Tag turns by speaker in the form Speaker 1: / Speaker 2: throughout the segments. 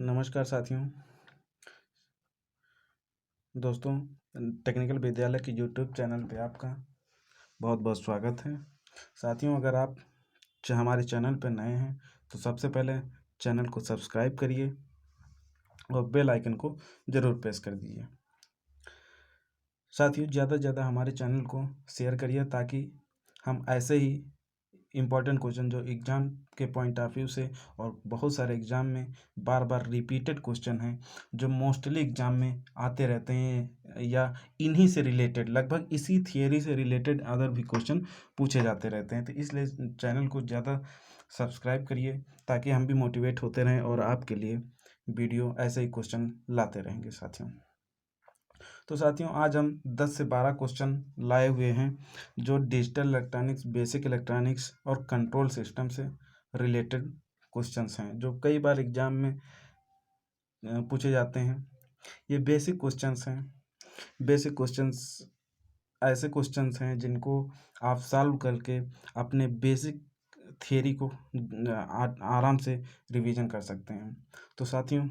Speaker 1: नमस्कार साथियों, दोस्तों। टेक्निकल विद्यालय के यूट्यूब चैनल पे आपका बहुत बहुत स्वागत है। साथियों, अगर आप हमारे चैनल पर नए हैं तो सबसे पहले चैनल को सब्सक्राइब करिए और बेल आइकन को ज़रूर प्रेस कर दीजिए। साथियों, ज़्यादा से ज़्यादा हमारे चैनल को शेयर करिए ताकि हम ऐसे ही इम्पॉर्टेंट क्वेश्चन जो एग्ज़ाम के पॉइंट ऑफ व्यू से और बहुत सारे एग्ज़ाम में बार बार रिपीटेड क्वेश्चन हैं जो मोस्टली एग्ज़ाम में आते रहते हैं या इन्हीं से रिलेटेड, लगभग इसी थियरी से रिलेटेड अदर भी क्वेश्चन पूछे जाते रहते हैं। तो इसलिए चैनल को ज़्यादा सब्सक्राइब करिए ताकि हम भी मोटिवेट होते रहें और आपके लिए वीडियो ऐसे ही क्वेश्चन लाते रहेंगे साथियों। तो साथियों, आज हम 10 से 12 क्वेश्चन लाए हुए हैं जो डिजिटल इलेक्ट्रॉनिक्स, बेसिक इलेक्ट्रॉनिक्स और कंट्रोल सिस्टम से रिलेटेड क्वेश्चंस हैं जो कई बार एग्जाम में पूछे जाते हैं। ये बेसिक क्वेश्चंस हैं। बेसिक क्वेश्चंस ऐसे क्वेश्चंस हैं जिनको आप सॉल्व करके अपने बेसिक थियरी को आराम से रिवीजन कर सकते हैं। तो साथियों,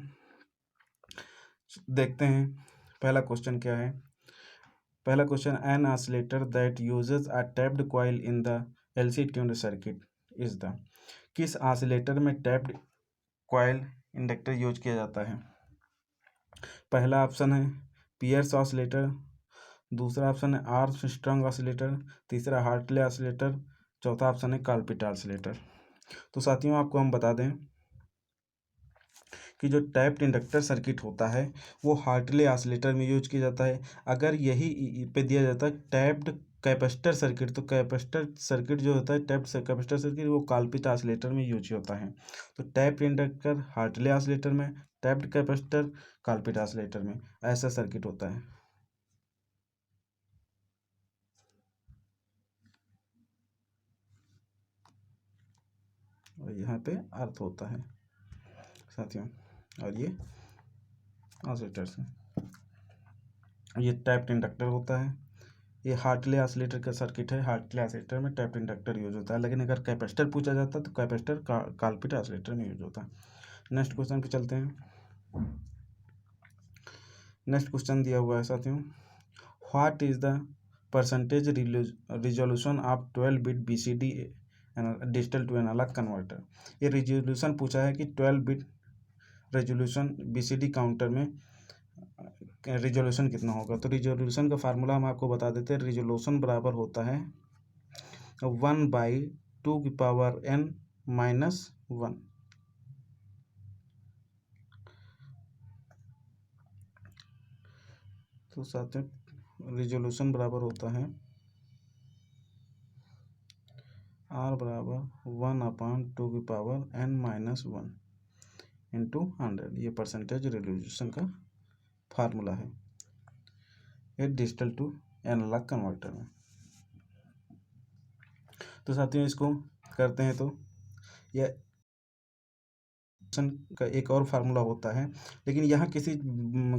Speaker 1: देखते हैं पहला क्वेश्चन क्या है। पहला question, an oscillator that uses a tapped coil in the LC tuned circuit is the. किस ऑसिलेटर में टैप्ड कॉइल इंडक्टर यूज किया जाता है? पहला ऑप्शन है पियर्स ऑसिलेटर, दूसरा ऑप्शन है आर्मस्ट्रांग ऑसिलेटर, तीसरा हार्टले ऑसिलेटर, चौथा ऑप्शन है कॉल्पिट ऑसिलेटर। तो साथियों, आपको हम बता दें कि जो टैप्ड इंडक्टर सर्किट होता है वो हार्टले ऑसिलेटर में यूज किया जाता है। अगर यही पे दिया जाता है टैप्ड कैपेसिटर सर्किट, तो कैपेसिटर सर्किट जो होता है टैप्ड कैपेसिटर सर्किट वो कॉल्पिट ऑसिलेटर में यूज होता है। तो टैप्ड इंडक्टर हार्टले ऑसिलेटर में, टैप्ड कैपेसिटर कॉल्पिट ऑसिलेटर में, ऐसा सर्किट होता है। और यहाँ पे अर्थ होता है साथियों, और ये ऑसिलेटर से, ये टैप्ड इंडक्टर होता है। ये हार्टले ऑसिलेटर का सर्किट है। हार्टले ऑसिलेटर में टैप्ड इंडक्टर यूज होता है, लेकिन अगर कैपेसिटर पूछा जाता है तो कैपेसिटर कॉल्पिट ऑसिलेटर में यूज होता है। नेक्स्ट क्वेश्चन पे चलते हैं। नेक्स्ट क्वेश्चन दिया हुआ है साथियों, what is the percentage resolution of 12 bit BCD digital to analog converter. ये रिजोल्यूशन पूछा है कि 12 बिट रेजोल्यूशन BCD काउंटर में रिजोल्यूशन कितना होगा। तो रिजोल्यूशन का फार्मूला हम आपको बता देते हैं। रिजोल्यूशन बराबर होता है 1/2n-1। तो साथियों, रिजोल्यूशन बराबर होता है R बराबर 1/2n-1 इंटू 100। ये परसेंटेज रिजोल्यूशन का फार्मूला है ये डिजिटल टू एनालॉग कन्वर्टर में। तो साथियों, इसको करते हैं तो यह का एक और फार्मूला होता है, लेकिन यहाँ किसी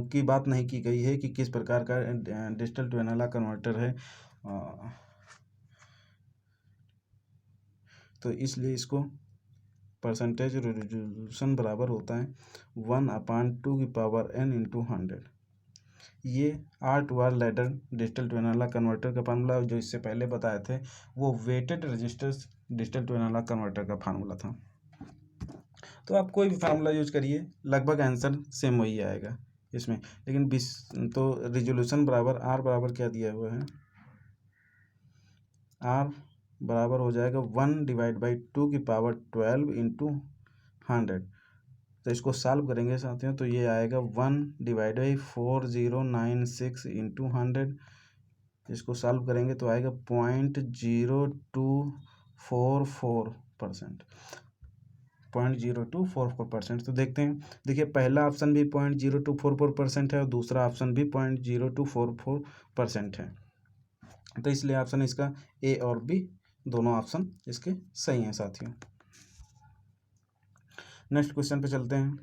Speaker 1: की बात नहीं की गई है कि किस प्रकार का डिजिटल टू एनालॉग कन्वर्टर है, तो इसलिए इसको परसेंटेज रिजोल्यूशन बराबर होता है 1/2n इंटू 100। ये R2R ladder digital to analog converter का फार्मूला जो इससे पहले बताए थे वो weighted resistors digital to analog converter का फार्मूला था। तो आप कोई भी फार्मूला यूज करिए, लगभग आंसर सेम वही आएगा इसमें। लेकिन तो रिजोल्यूशन बराबर R बराबर क्या दिया हुआ है, R बराबर हो जाएगा 1/2 इंटू 100। तो इसको सॉल्व करेंगे साथियों तो ये आएगा 1/4096 इंटू 100। इसको सॉल्व करेंगे तो आएगा 0.0244%। 0.0244%। तो देखते हैं, देखिए पहला ऑप्शन भी 0.0244% है और दूसरा ऑप्शन भी 0.0244% है। तो इसलिए ऑप्शन इसका A और B दोनों ऑप्शन इसके सही हैं साथियों। नेक्स्ट क्वेश्चन पे चलते हैं।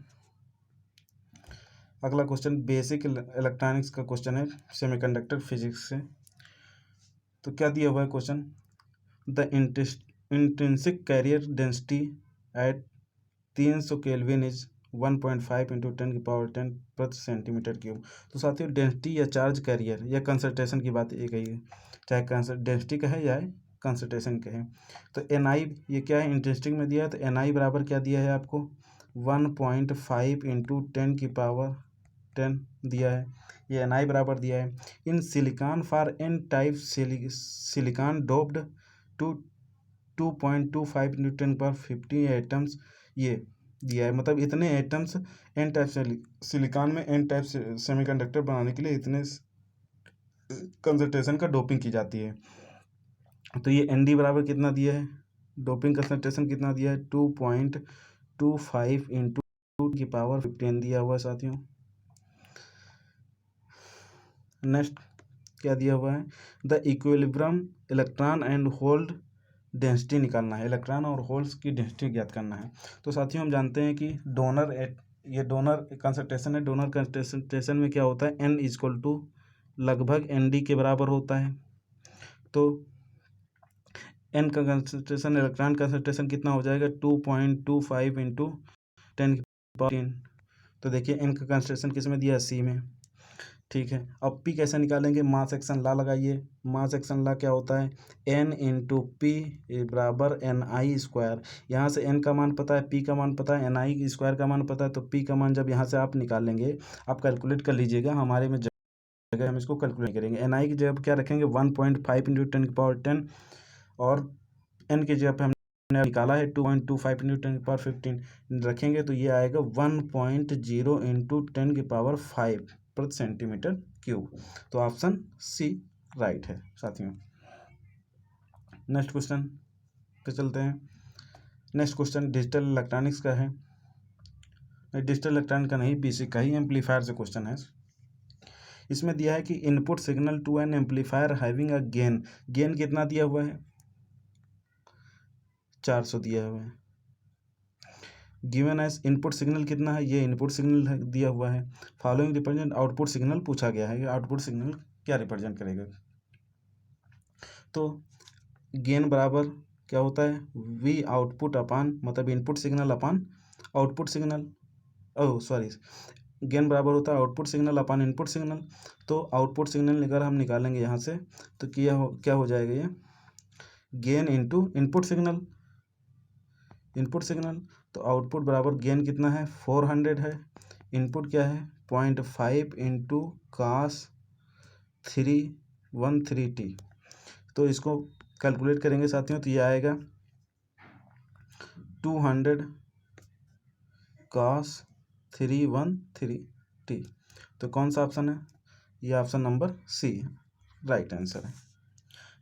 Speaker 1: अगला क्वेश्चन बेसिक इलेक्ट्रॉनिक्स का क्वेश्चन है, सेमीकंडक्टर फिजिक्स से। तो क्या दिया हुआ है question, the intrinsic carrier density at 300 Kelvin is 1.5 into 10 की पावर 10 प्रति सेंटीमीटर क्यूब। तो साथियों डेंसिटी या चार्ज कैरियर या कंसंट्रेशन की बात एक है, चाहे डेंसिटी का है या कंसंट्रेशन का है। तो एन आई ये क्या है, इंटरेस्टिंग में दिया है। तो एन आई बराबर क्या दिया है आपको, 1.5 इंटू 10 की पावर 10 दिया है, ये एन आई बराबर दिया है। In silicon for n type silicon doped to 2.25 into 10 की पावर 15 एटम्स, ये दिया है। मतलब इतने एटम्स एन टाइप सिलिकॉन में एन टाइप सेमीकंडक्टर बनाने के लिए इतने कंसंट्रेशन का डोपिंग की जाती है। तो ये एन डी बराबर कितना दिया है, डोपिंग कंसंट्रेशन कितना दिया है, 2.25 इंटू 10 की पावर 15 दिया हुआ है साथियों। नेक्स्ट क्या दिया हुआ है, the equilibrium electron and hold density निकालना है, इलेक्ट्रॉन और होल्स की डेंसिटी ज्ञात करना है। तो साथियों हम जानते हैं कि ये डोनर कंसंट्रेशन है, डोनर कंसंट्रेशन में क्या होता है, n इक्वल टू लगभग एन डी के बराबर होता है। तो n का कंसंट्रेशन, इलेक्ट्रॉन कंसंट्रेशन कितना हो जाएगा, 2.25 इंटू 10 की पावर 15। तो देखिए n का कंसंट्रेशन किस में दिया है, C में, ठीक है। अब P कैसे निकालेंगे, मास एक्शन लॉ लगाइए। मास एक्शन लॉ क्या होता है, N इंटू पी बराबर NI²। यहाँ से N का मान पता है, P का मान पता है, NI² का मान पता है। तो P का मान जब यहाँ से आप निकालेंगे, आप कैलकुलेट कर लीजिएगा, हमारे में जगह हम इसको कैलकुलेट करेंगे। NI की जगह क्या रखेंगे, 1.5 इंटू 10 की पावर 10, और N की जगह पे हमने निकाला है 2.25 इंटू 10 की पावर 15 रखेंगे, तो ये आएगा 1.0 इंटू 10 की पावर 5 प्रति सेंटीमीटर क्यूब। तो ऑप्शन सी राइट है साथियों। नेक्स्ट क्वेश्चन पे चलते हैं। नेक्स्ट क्वेश्चन डिजिटल इलेक्ट्रॉनिक्स का है, डिजिटल इलेक्ट्रॉनिक का नहीं, बेसिक का ही, एम्पलीफायर से क्वेश्चन है। इसमें दिया है कि input signal to an amplifier having a gain, gain कितना दिया हुआ है, 400 दिया हुआ है। गिवन एज इनपुट सिग्नल कितना है, ये इनपुट सिग्नल दिया हुआ है। फॉलोइंग रिप्रेजेंट आउटपुट सिग्नल पूछा गया है कि आउटपुट सिग्नल क्या रिप्रेजेंट करेगा। तो गेन बराबर क्या होता है, वी आउटपुट अपान, मतलब input signal upon output signal, oh sorry, gain बराबर होता है output signal upon input signal. तो आउटपुट सिग्नल अगर हम निकालेंगे यहाँ से, तो क्या हो जाएगा, ये gain into input signal, input signal. तो आउटपुट बराबर गेन कितना है, 400 है, इनपुट क्या है 0.5 इंटू cos 313t। तो इसको कैलकुलेट करेंगे साथियों, तो ये आएगा 200 cos 313t। तो कौन सा ऑप्शन है, ये option number C right answer है।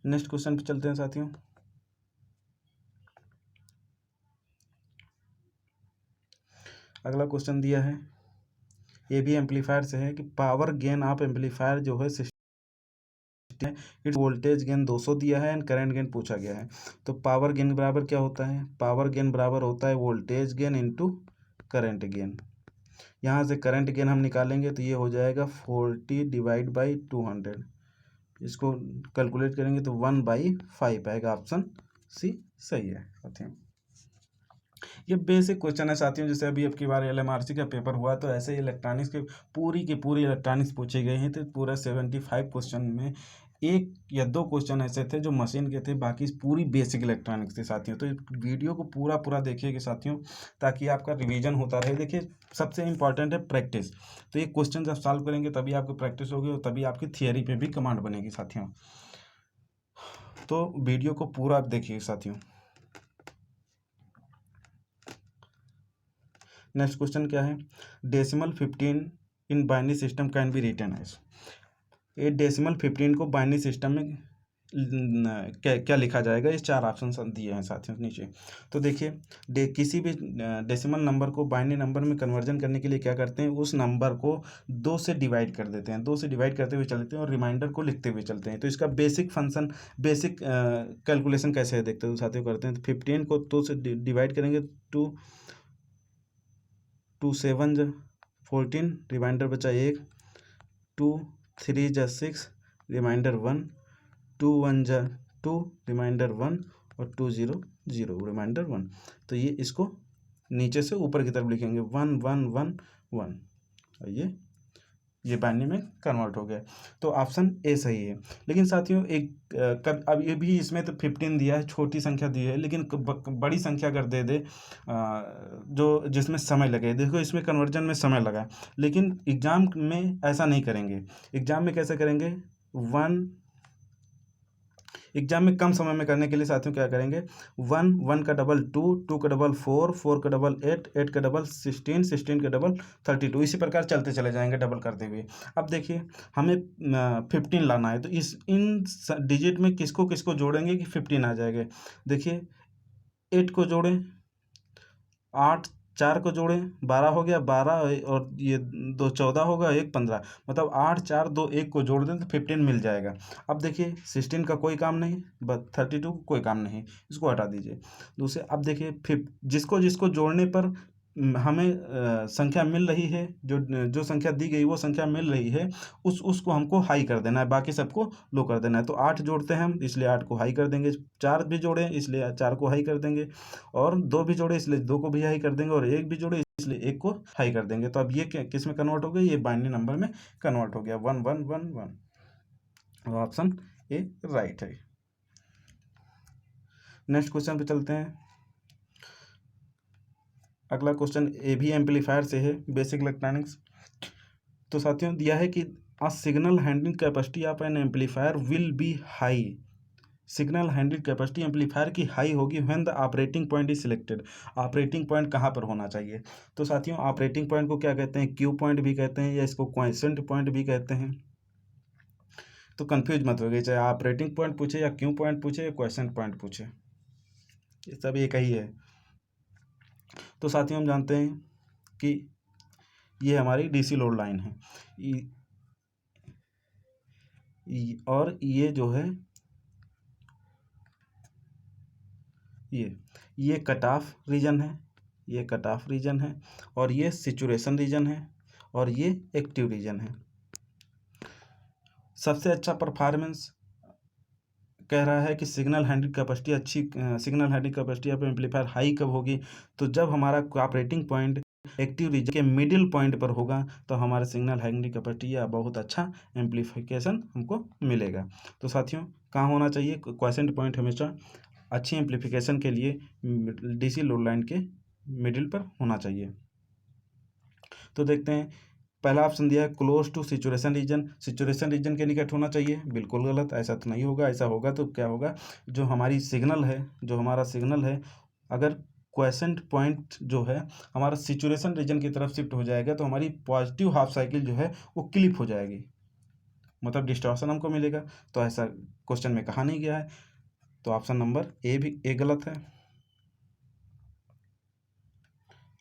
Speaker 1: नेक्स्ट क्वेश्चन पे चलते हैं साथियों। अगला क्वेश्चन दिया है, ये भी एम्पलीफायर से है, कि पावर गेन ऑफ एम्पलीफायर जो है सिस्टम, इट्स वोल्टेज गेन 200 दिया है एंड करंट गेन पूछा गया है। तो पावर गेन बराबर क्या होता है, पावर गेन बराबर होता है voltage gain into current gain. यहाँ से करंट गेन हम निकालेंगे, तो ये हो जाएगा 40 डिवाइड बाई 200। इसको कैलकुलेट करेंगे तो 1/5 आएगा, ऑप्शन सी सही है साथियों। ये बेसिक क्वेश्चन है साथियों, जैसे अभी अब की बार LMRC का पेपर हुआ, तो ऐसे ही इलेक्ट्रॉनिक्स के पूरी इलेक्ट्रॉनिक्स पूछे गए हैं। तो पूरा 75 क्वेश्चन में 1 या 2 क्वेश्चन ऐसे थे जो मशीन के थे, बाकी पूरी बेसिक इलेक्ट्रॉनिक्स थे साथियों। तो वीडियो को पूरा देखिएगा साथियों, ताकि आपका रिवीजन होता रहे। देखिए सबसे इंपॉर्टेंट है प्रैक्टिस। तो ये क्वेश्चन जब सॉल्व करेंगे तभी आपकी प्रैक्टिस होगी, और तभी आपकी थियरी पे भी कमांड बनेगी साथियों। तो वीडियो को पूरा आप देखिए साथियों। नेक्स्ट क्वेश्चन क्या है, decimal 15 in binary system can be written as. ये डेसिमल 15 को बाइनरी सिस्टम में क्या लिखा जाएगा, ये 4 ऑप्शन दिए हैं साथियों नीचे। तो देखिए किसी भी डेसिमल नंबर को बाइनरी नंबर में कन्वर्जन करने के लिए क्या करते हैं, उस नंबर को 2 से डिवाइड कर देते हैं, 2 से डिवाइड करते हुए चलते हैं और रिमाइंडर को लिखते हुए चलते हैं। तो इसका बेसिक फंक्शन, बेसिक कैलकुलेशन कैसे है देखते हैं साथियों, करते हैं। तो 15 को 2 से डिवाइड करेंगे, 2 7 जा 14, रिमाइंडर बचा 1, 2 3 जा 6, रिमाइंडर 1, 2 1 जा 2, रिमाइंडर 1, और 2 0 0, रिमाइंडर 1। तो ये इसको नीचे से ऊपर की तरफ लिखेंगे 1 1 1 1, और ये बाइनरी में कन्वर्ट हो गया। तो ऑप्शन ए सही है। लेकिन साथियों अब ये भी इसमें तो 15 दिया है, छोटी संख्या दी है, लेकिन बड़ी संख्या अगर दे दे जो जिसमें समय लगे, देखो इसमें कन्वर्जन में समय लगा, लेकिन एग्जाम में ऐसा नहीं करेंगे। एग्जाम में कैसे करेंगे, एग्जाम में कम समय में करने के लिए साथियों क्या करेंगे, 1 1 का डबल 2, 2 का डबल 4, 4 का डबल 8, 8 का डबल 16, 16 का डबल 32, इसी प्रकार चलते चले जाएंगे डबल करते हुए। अब देखिए हमें 15 लाना है, तो इन डिजिट में किसको किसको जोड़ेंगे कि 15 आ जाएगा। देखिए 8 को जोड़ें, 8 4 को जोड़ें, 12 हो गया, 12 और ये 2 14 होगा, 1 15, मतलब 8 4 2 1 को जोड़ दें तो 15 मिल जाएगा। अब देखिए 16 का कोई काम नहीं, बस 32 का कोई काम नहीं, इसको हटा दीजिए। दूसरे अब देखिए जिसको जिसको जोड़ने पर हमें संख्या मिल रही है, जो संख्या दी गई वो संख्या मिल रही है, उसको हमको हाई कर देना है, बाकी सबको लो कर देना है। तो 8 जोड़ते हैं हम, इसलिए 8 को हाई कर देंगे, 4 भी जोड़े इसलिए 4 को हाई कर देंगे, और 2 भी जोड़े इसलिए 2 को भी हाई कर देंगे, और 1 भी जोड़े इसलिए 1 को हाई कर देंगे। तो अब ये किस में कन्वर्ट हो गया, ये बाइनरी नंबर में कन्वर्ट हो गया, 1 1 1 1। ऑप्शन ए राइट है। नेक्स्ट क्वेश्चन पे चलते हैं। अगला क्वेश्चन ए भी एम्पलीफायर से है, बेसिक इलेक्ट्रॉनिक्स। तो साथियों दिया है कि a signal handling capacity of N amplifier will be high. Signal handling capacity amplifier की हाई होगी when the operating point is selected. Operating point कहाँ पर होना चाहिए, तो साथियों ऑपरेटिंग पॉइंट को क्या कहते हैं, क्यू पॉइंट भी कहते हैं, या इसको क्वाइसेंट पॉइंट भी कहते हैं। तो कंफ्यूज मत होइए, चाहे ऑपरेटिंग पॉइंट पूछे या क्यू पॉइंट पूछे या क्वाइसेंट पॉइंट पूछे, ये सब एक ही है। तो साथियों हम जानते हैं कि ये हमारी डीसी लोड लाइन है, और ये जो है ये कट ऑफ रीजन है, ये कट ऑफ रीजन है, और ये सिचुएशन रीजन है, और ये एक्टिव रीजन है। सबसे अच्छा परफॉर्मेंस कह रहा है कि signal handling capacity signal handling capacity of amplifier high कब होगी, तो जब हमारा ऑपरेटिंग पॉइंट एक्टिव रीजन के मिडिल पॉइंट पर होगा, तो हमारे सिग्नल हैंडलिंग कैपेसिटी या बहुत अच्छा एम्पलीफिकेशन हमको मिलेगा। तो साथियों कहाँ होना चाहिए, क्वाइसेंट पॉइंट हमेशा अच्छी एम्पलीफिकेशन के लिए डीसी लोड लाइन के मिडिल पर होना चाहिए। तो देखते हैं, पहला ऑप्शन दिया है close to situation region, situation region के निकट होना चाहिए, बिल्कुल गलत, ऐसा तो नहीं होगा। ऐसा होगा तो क्या होगा, जो हमारी सिग्नल है, जो हमारा सिग्नल है, अगर क्वेसेंट पॉइंट जो है हमारा सिचुएशन रीजन की तरफ शिफ्ट हो जाएगा, तो हमारी पॉजिटिव हाफ साइकिल जो है वो क्लिप हो जाएगी, मतलब डिस्टॉर्शन हमको मिलेगा। तो ऐसा क्वेश्चन में कहा नहीं गया है, तो ऑप्शन नंबर ए गलत है,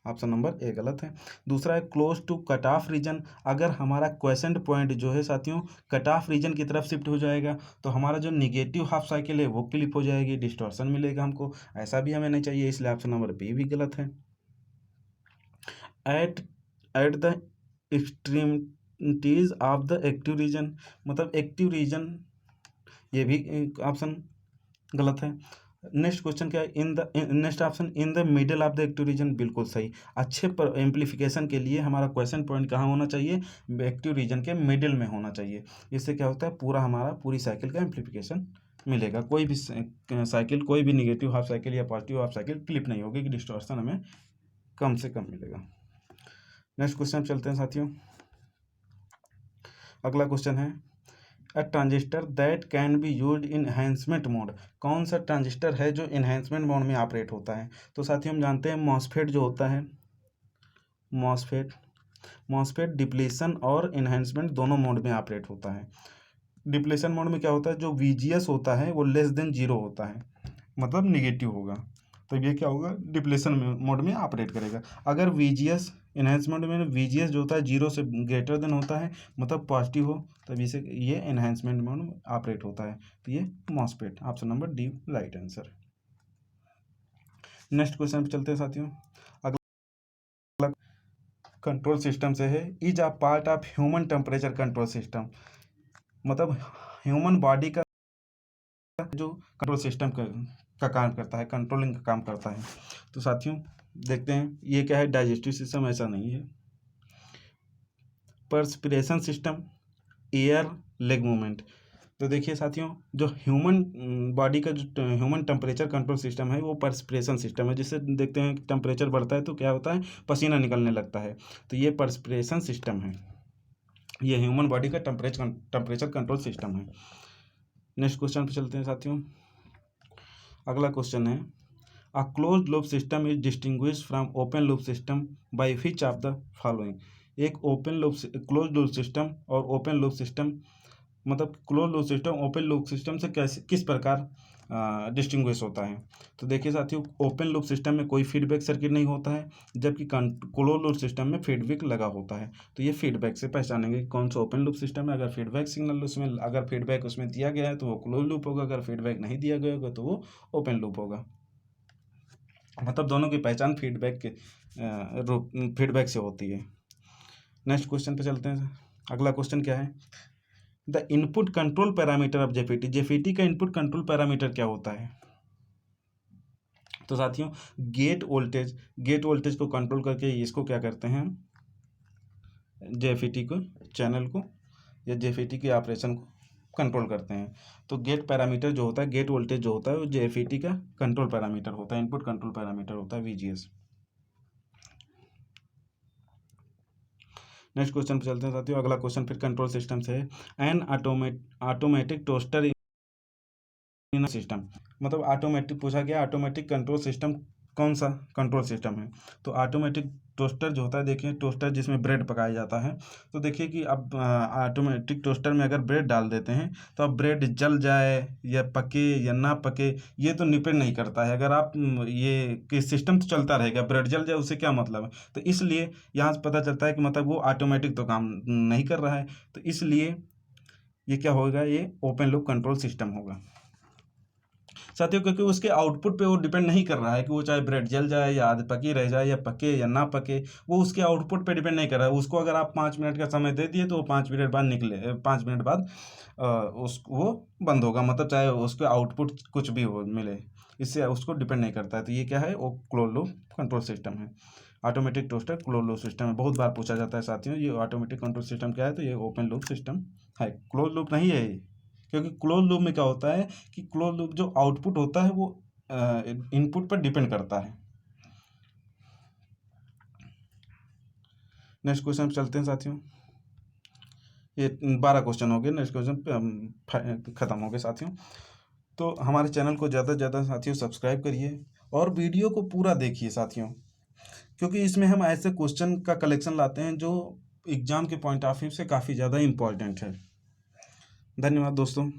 Speaker 1: ऑप्शन नंबर ए गलत है। दूसरा है close to cut off region, अगर हमारा क्वेसेंट पॉइंट जो है साथियों कट ऑफ रीजन की तरफ शिफ्ट हो जाएगा, तो हमारा जो निगेटिव हाफ साइकिल है वो क्लिप हो जाएगी, डिस्टॉर्शन मिलेगा हमको, ऐसा भी हमें नहीं चाहिए, इसलिए ऑप्शन नंबर बी भी गलत है। At at the extremities of the active region, मतलब एक्टिव रीजन, ये भी ऑप्शन गलत है। नेक्स्ट क्वेश्चन क्या है, next option in the middle of the active region, बिल्कुल सही। अच्छे पर एम्पलीफिकेशन के लिए हमारा क्वेश्चन पॉइंट कहाँ होना चाहिए, एक्टिव रीजन के मिडिल में होना चाहिए। इससे क्या होता है, पूरी साइकिल का एम्पलीफिकेशन मिलेगा, कोई भी साइकिल, कोई भी निगेटिव हाफ साइकिल या पॉजिटिव हाफ साइकिल क्लिप नहीं होगी, कि डिस्टॉर्शन हमें कम से कम मिलेगा। नेक्स्ट क्वेश्चन चलते हैं साथियों। अगला क्वेश्चन है a transistor that can be used in enhancement mode, कौन सा ट्रांजिस्टर है जो एनहांसमेंट मोड में ऑपरेट होता है। तो साथियों हम जानते हैं मॉसफेट जो होता है, मॉसफेट डिप्लीशन और एनहांसमेंट दोनों मोड में ऑपरेट होता है। डिप्लीशन मोड में क्या होता है, जो VGS होता है वो लेस देन 0 होता है, मतलब निगेटिव होगा, तो ये क्या होगा, डिप्लीशन मोड में ऑपरेट करेगा। अगर VGS एनहांसमेंट में VGS जो होता है 0 से ग्रेटर देन होता है, मतलब पॉजिटिव हो, तब इसे ये एनहांसमेंट मोड में ऑपरेट होता है, तो ये MOSFET, option number D right answer. Next question पे चलते हैं साथियों। अगला कंट्रोल सिस्टम से है, is a part of human temperature control system, मतलब ह्यूमन बॉडी का जो कंट्रोल सिस्टम का काम करता है, कंट्रोलिंग का काम करता है। तो साथियों देखते हैं ये क्या है, डाइजेस्टिव सिस्टम, ऐसा नहीं है। Perspiration system, air, leg movement. तो देखिए साथियों, जो ह्यूमन बॉडी का जो ह्यूमन टेम्परेचर कंट्रोल सिस्टम है वो पर्सपिरेशन सिस्टम है, जिससे देखते हैं टेम्परेचर बढ़ता है तो क्या होता है, पसीना निकलने लगता है, तो ये पर्सपिरेशन सिस्टम है, ये ह्यूमन बॉडी का टेम्परेचर कंट्रोल सिस्टम है। नेक्स्ट क्वेश्चन पे चलते हैं साथियों। अगला क्वेश्चन है, a closed loop system is distinguish from open loop system by which of the following. एक क्लोज्ड लूप सिस्टम और ओपन लूप सिस्टम, मतलब close loop system open loop system से कैसे किस प्रकार डिस्टिंग्विश होता है। तो देखिए साथियों, ओपन लूप सिस्टम में कोई फीडबैक सर्किट नहीं होता है, जबकि क्लोज लूप सिस्टम में फीडबैक लगा होता है। तो ये फीडबैक से पहचानेंगे कौन सा ओपन लूप सिस्टम है। अगर फीडबैक सिग्नल उसमें, अगर फीडबैक उसमें दिया गया है तो वो क्लोज लूप होगा, अगर फीडबैक नहीं दिया गया होगा तो वो ओपन लूप होगा। मतलब दोनों की पहचान फीडबैक से होती है। नेक्स्ट क्वेश्चन पे चलते हैं। अगला क्वेश्चन क्या है, the input control parameter of JFET. JFET का इनपुट कंट्रोल पैरामीटर क्या होता है। तो साथियों, गेट वोल्टेज को कंट्रोल करके इसको क्या करते हैं, जेफीटी को, चैनल को या जेफीटी के ऑपरेशन को कंट्रोल करते हैं। तो गेट पैरामीटर जो होता है, गेट वोल्टेज जो होता है वो जेफीटी का कंट्रोल पैरामीटर होता है, इनपुट कंट्रोल पैरामीटर होता है, वीजीएस। नेक्स्ट क्वेश्चन पे चलते हैं साथियों। अगला क्वेश्चन फिर कंट्रोल सिस्टम से है, एन ऑटोमेटिक टोस्टर इन सिस्टम। मतलब ऑटोमेटिक पूछा गया, ऑटोमेटिक कंट्रोल सिस्टम कौन सा कंट्रोल सिस्टम है। तो ऑटोमेटिक टोस्टर जो होता है, देखिए टोस्टर जिसमें ब्रेड पकाया जाता है, तो देखिए कि अब ऑटोमेटिक टोस्टर में अगर ब्रेड डाल देते हैं तो अब ब्रेड जल जाए या पके या ना पके, ये तो डिपेंड नहीं करता है। अगर आप ये कि सिस्टम तो चलता रहेगा, ब्रेड जल जाए उससे क्या मतलब है। तो इसलिए यहाँ से पता चलता है कि मतलब वो ऑटोमेटिक तो काम नहीं कर रहा है, तो इसलिए ये क्या होगा, ये ओपन लूप कंट्रोल सिस्टम होगा साथियों। क्योंकि उसके आउटपुट पे वो डिपेंड नहीं कर रहा है कि वो चाहे ब्रेड जल जाए या आध पकी रह जाए या पके या ना पके, वो उसके आउटपुट पे डिपेंड नहीं कर रहा है। उसको अगर आप 5 मिनट का समय दे दिए तो वो 5 मिनट बाद निकले, 5 मिनट बाद वो बंद होगा, मतलब चाहे उसके आउटपुट कुछ भी हो मिले, इससे उसको डिपेंड नहीं करता है। तो ये क्या है, वो क्लोज लूप कंट्रोल सिस्टम है, automatic toaster close loop system है। बहुत बार पूछा जाता है साथियों, ये ऑटोमेटिक कंट्रोल सिस्टम क्या है, तो ये ओपन लूप सिस्टम है, क्लोज लूप नहीं है ये। क्योंकि क्लोज लूप में क्या होता है कि क्लोज लूप जो आउटपुट होता है वो इनपुट पर डिपेंड करता है। नेक्स्ट क्वेश्चन चलते हैं साथियों। ये 12 क्वेश्चन हो गए, नेक्स्ट क्वेश्चन पे हम खत्म हो गए साथियों। तो हमारे चैनल को ज़्यादा से ज़्यादा साथियों सब्सक्राइब करिए और वीडियो को पूरा देखिए साथियों, क्योंकि इसमें हम ऐसे क्वेश्चन का कलेक्शन लाते हैं जो एग्जाम के पॉइंट ऑफ व्यू से काफ़ी ज़्यादा इम्पोर्टेंट है। धन्यवाद दोस्तों।